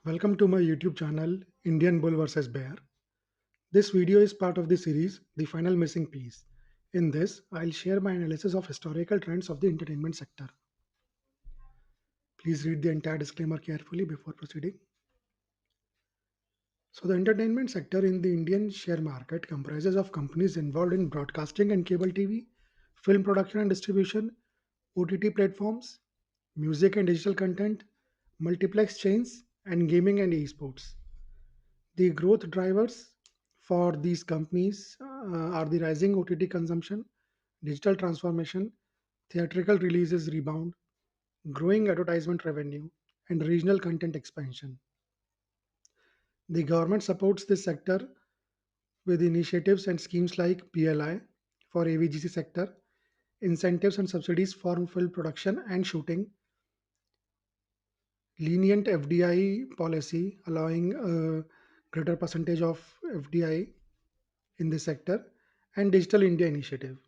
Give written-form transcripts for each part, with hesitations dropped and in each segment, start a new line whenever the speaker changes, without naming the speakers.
Welcome to my YouTube channel, Indian Bull vs Bear. This video is part of the series, The Final Missing Piece. In this, I'll share my analysis of historical trends of the entertainment sector. Please read the entire disclaimer carefully before proceeding. So, the entertainment sector in the Indian share market comprises of companies involved in broadcasting and cable TV, film production and distribution, OTT platforms, music and digital content, multiplex chains, and gaming and esports. The growth drivers for these companies are the rising OTT consumption, digital transformation, theatrical releases rebound, growing advertisement revenue, and regional content expansion. The government supports this sector with initiatives and schemes like PLI for AVGC sector, incentives and subsidies for film production and shooting, lenient FDI policy allowing a greater percentage of FDI in this sector, and Digital India initiative.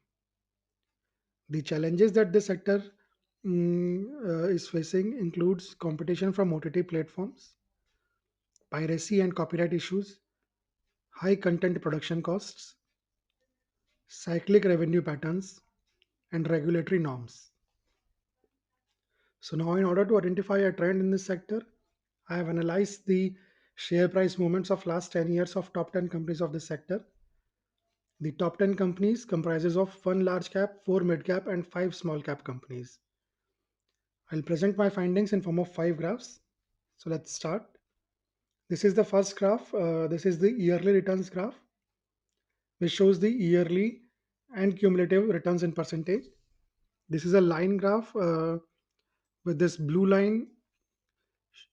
The challenges that the sector is facing includes competition from OTT platforms, piracy and copyright issues, high content production costs, cyclic revenue patterns, and regulatory norms. So now, in order to identify a trend in this sector, I have analyzed the share price movements of last 10 years of top 10 companies of this sector. The top 10 companies comprises of one large cap, four mid cap, and five small cap companies. I'll present my findings in form of five graphs. So let's start. This is the first graph. This is the yearly returns graph, which shows the yearly and cumulative returns in percentage. This is a line graph with this blue line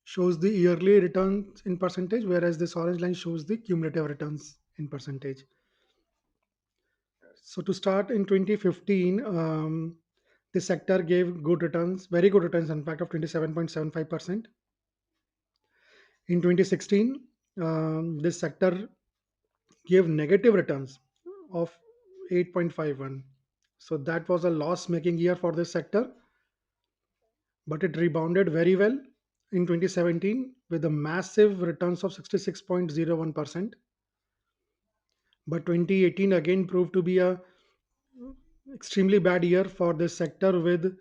shows the yearly returns in percentage, whereas this orange line shows the cumulative returns in percentage. So to start in 2015, the sector gave good returns, very good returns, in fact, of 27.75%. In 2016, this sector gave negative returns of 8.51. So that was a loss making year for this sector, but it rebounded very well in 2017 with a massive returns of 66.01%. But 2018 again proved to be a extremely bad year for this sector with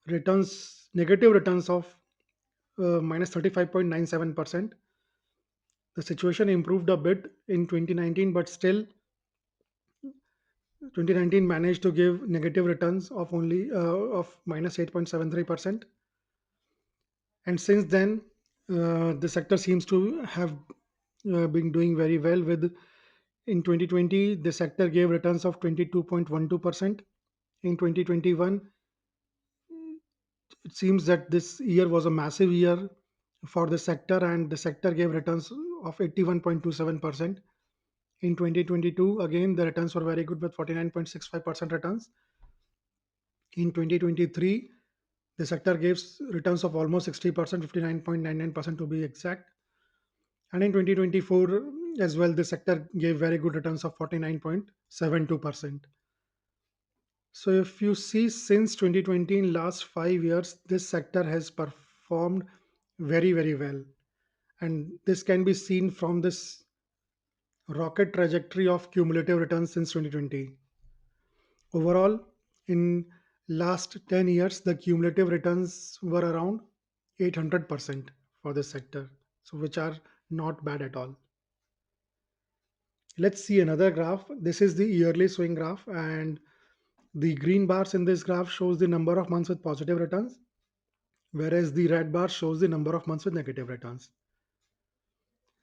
returns negative returns of minus 35.97%. The situation improved a bit in 2019, but still 2019 managed to give negative returns of only of minus 8.73%. And since then, the sector seems to have been doing very well. With in 2020, the sector gave returns of 22.12%. In 2021, it seems that this year was a massive year for the sector, and the sector gave returns of 81.27%. In 2022, again, the returns were very good with 49.65% returns. In 2023, the sector gave returns of almost 60%, 59.99% to be exact. And in 2024 as well, the sector gave very good returns of 49.72%. So if you see since 2020, in last 5 years, this sector has performed very, very well. And this can be seen from this rocket trajectory of cumulative returns since 2020. Overall, in last 10 years, the cumulative returns were around 800% for this sector, so which are not bad at all. Let's see another graph. This is the yearly swing graph, and the green bars in this graph shows the number of months with positive returns, whereas the red bar shows the number of months with negative returns.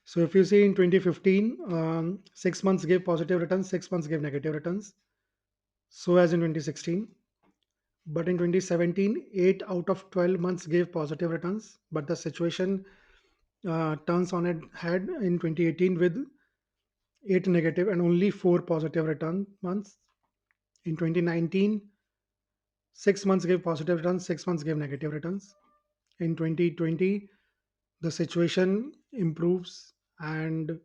So if you see in 2015, 6 months gave positive returns, 6 months gave negative returns, so as in 2016. But in 2017, 8 out of 12 months gave positive returns. But the situation turns on its head in 2018 with 8 negative and only 4 positive return months. In 2019, 6 months gave positive returns, 6 months gave negative returns. In 2020, the situation improves and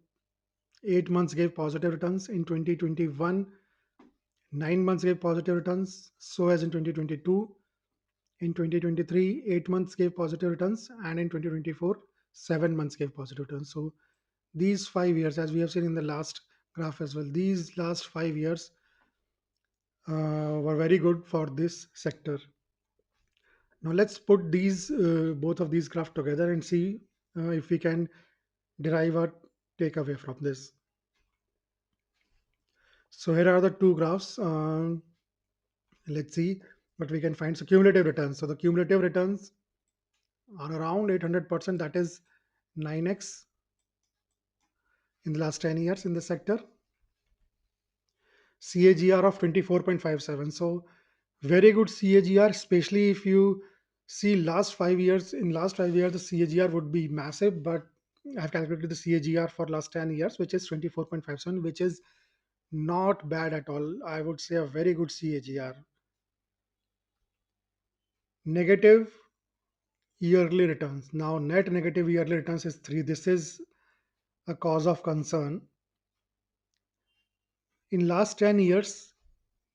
8 months gave positive returns. In 2021, 9 months gave positive returns, so as in 2022. In 2023, 8 months gave positive returns, and in 2024, 7 months gave positive returns. So these 5 years, as we have seen in the last graph as well, these last 5 years were very good for this sector. Now let's put these both of these graphs together and see if we can derive a takeaway from this. So here are the two graphs. Let's see what we can find. So cumulative returns. So the cumulative returns are around 800%. That is 9x in the last 10 years in the sector. CAGR of 24.57. So very good CAGR, especially if you see last 5 years. In last 5 years, the CAGR would be massive, but I've calculated the CAGR for last 10 years, which is 24.57, which is not bad at all. I would say a very good CAGR. Negative yearly returns. Now, net negative yearly returns is 3. This is a cause of concern. In last 10 years,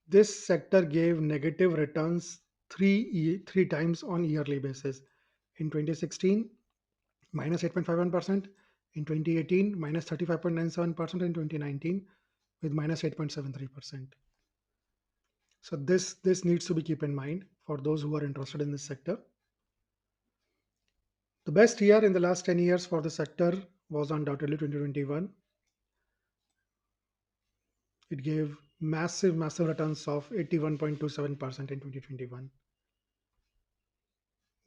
this sector gave negative returns three times on yearly basis. In 2016, minus 8.51%. In 2018, minus 35.97%. In 2019, with minus 8.73%. So this needs to be keep in mind for those who are interested in this sector. The best year in the last 10 years for the sector was undoubtedly 2021. It gave massive returns of 81.27% in 2021.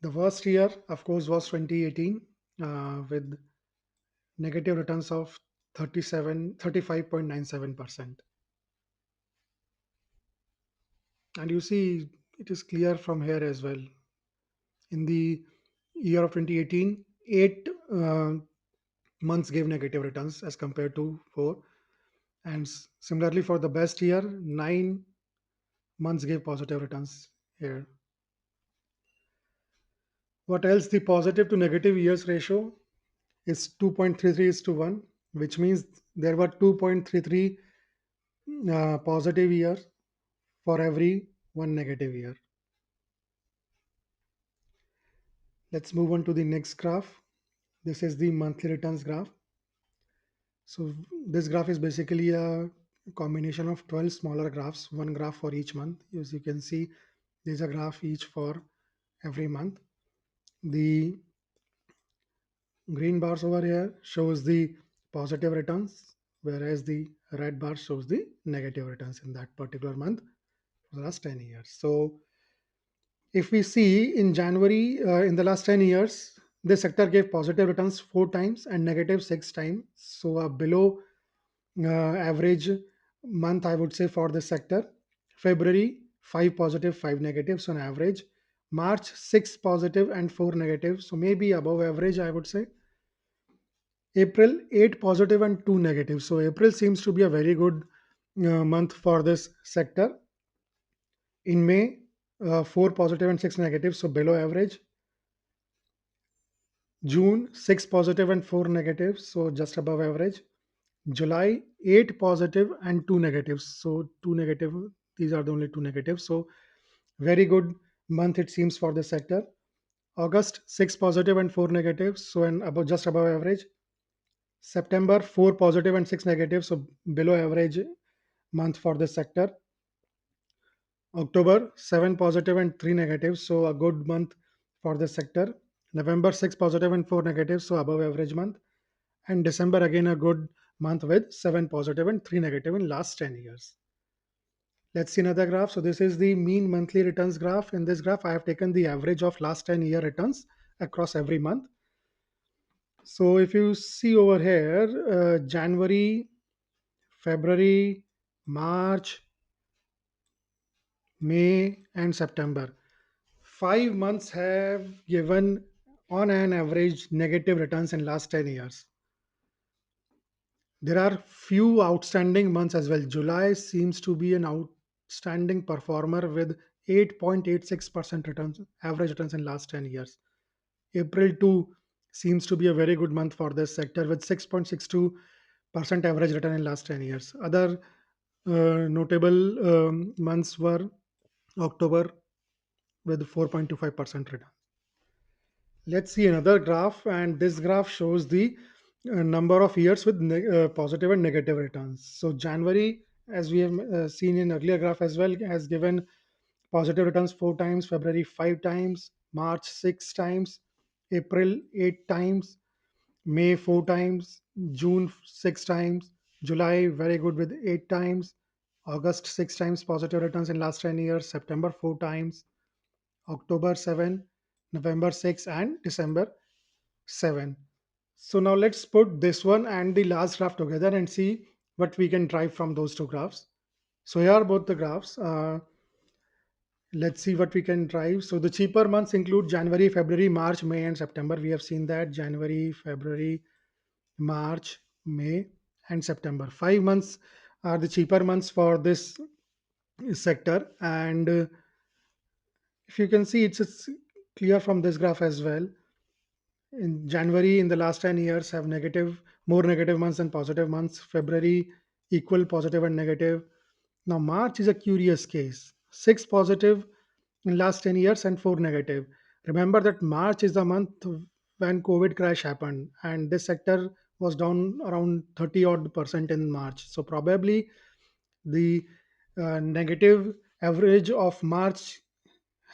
The worst year, of course, was 2018 with negative returns of 35.97%. And you see, it is clear from here as well. In the year of 2018, 8 months gave negative returns as compared to 4. And similarly, for the best year, 9 months gave positive returns here. What else? The positive to negative years ratio is 2.33 is to 1, which means there were 2.33 positive years for every one negative year. Let's move on to the next graph. This is the monthly returns graph. So this graph is basically a combination of 12 smaller graphs, one graph for each month. As you can see, there's a graph each for every month. The green bars over here shows the positive returns, whereas the red bar shows the negative returns in that particular month for the last 10 years. So if we see in January, in the last 10 years, the sector gave positive returns 4 times and negative 6 times. So a below average month, I would say, for this sector. February, 5 positive, 5 negative, so an average. March, 6 positive and 4 negative, so maybe above average, I would say. April, 8 positive and 2 negative. So April seems to be a very good month for this sector. In May, 4 positive and 6 negative, so below average. June, 6 positive and 4 negative, so just above average. July, 8 positive and 2 negatives, so 2 negative. These are the only 2 negatives. So very good month it seems for the sector. August, 6 positive and 4 negatives, so and above just above average. September, 4 positive and 6 negative, so below average month for this sector. October, 7 positive and 3 negative, so a good month for this sector. November, 6 positive and 4 negative, so above average month. And December, again a good month with 7 positive and 3 negative in last 10 years. Let's see another graph. So this is the mean monthly returns graph. In this graph, I have taken the average of last 10-year returns across every month. So if you see over here, January, February, March, May, and September. 5 months have given on an average negative returns in last 10 years. There are few outstanding months as well. July seems to be an outstanding performer with 8.86% returns, average returns in last 10 years. April too seems to be a very good month for this sector with 6.62% average return in last 10 years. Other notable months were October with 4.25% return. Let's see another graph, and this graph shows the number of years with positive and negative returns. So January, as we have seen in earlier graph as well, has given positive returns 4 times, February 5 times, March 6 times, April 8 times, May 4 times, June 6 times, July very good with 8 times, August 6 times positive returns in last 10 years, September 4 times, October 7, November 6, and December 7. So now let's put this one and the last graph together and see what we can drive from those two graphs. So here are both the graphs. Let's see what we can drive. So the cheaper months include January, February, March, May, and September. We have seen that January, February, March, May, and September. 5 months are the cheaper months for this sector. And if you can see, it's clear from this graph as well. In January, in the last 10 years, have more negative months than positive months. February, equal positive and negative. Now, March is a curious case. Six positive in last 10 years and four negative. Remember that March is the month when COVID crash happened, and this sector was down around 30 odd percent in March. So probably the negative average of March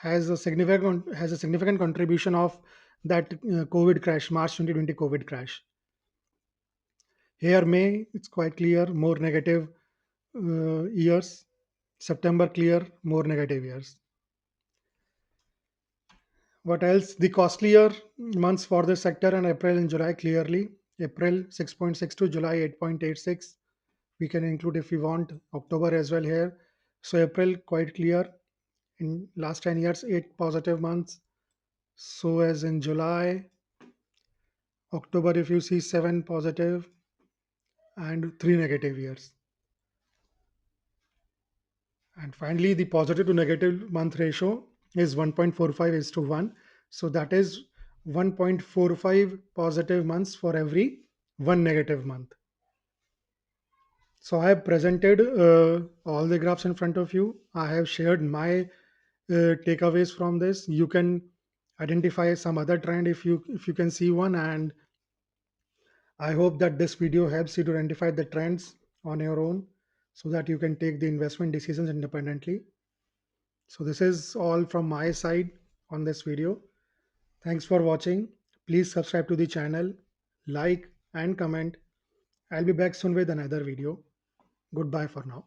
has a significant contribution of that COVID crash, March 2020 COVID crash. Here, May, it's quite clear, more negative years. September, clear, more negative years. What else? The costlier months for this sector and April and July clearly. April 6.62, July 8.86. We can include if we want October as well here. So April quite clear. In last 10 years, 8 positive months. So as in July, October, if you see 7 positive and 3 negative years. And finally, the positive to negative month ratio is 1.45 is to 1. So that is 1.45 positive months for every one negative month. So I have presented all the graphs in front of you. I have shared my takeaways from this. You can identify some other trend if you can see one, and I hope that this video helps you to identify the trends on your own so that you can take the investment decisions independently. So this is all from my side on this video. Thanks for watching. Please subscribe to the channel, like and comment. I'll be back soon with another video. Goodbye for now.